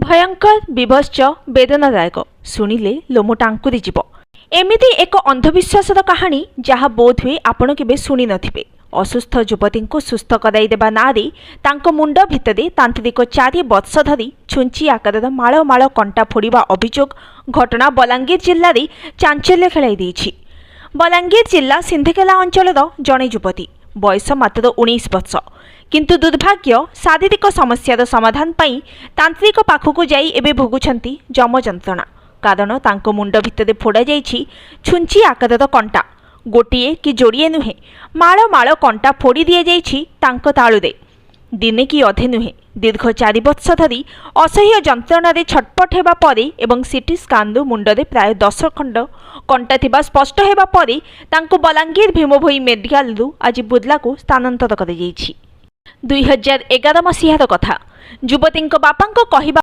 भयंकर विभत्स वेदनादायक शुणिले लोम टांकुरी जीव। एमिति एक अंधविश्वासर कहानी जहाँ बोध हुए आपण केबे शुणी नथिबे। असुस्थ युवती को सुस्थ कराई देबा नारे तांको मुंड भितरे तांत्रिक 4 वर्ष धरी छुंची आकार माळ माळ कंटा फोड़िबा अभियोग घटना बलांगीर जिल्ला रे चांचल्य खेलाई देछि। बलांगीर जिल्ला सिंधकेला अंचलर जणे युवती बयस मात्र 19 वर्ष, किंतु दुर्भाग्य शारीरिक समस्यार समाधान पाई तांत्रिक पाखकु जाई एबे भोगुछंती जम जंत्रणा। कारण तांको मुंड भितरे फोड़ा जाइछि छुंची आकारर कंटा। गोटिए कि जोड़िए नुहे माळ माळ कंटा फोड़ी दिया जाइछि तांको ताळुरे। दिने कि अधे नुहे दीर्घ 4 वर्ष धरी असह्य जंत्रणा छटपट हेबा परे एवं सीटी स्कानरु मुंडरे प्राय 10 खंड कंटा थिबा स्पष्ट हेबा परे तांको बलांगीर भीमभोई मेडिकल आज बुर्ला को स्थानांतर कर 2011 मसीहार कथा। युवती बापांको कहिबा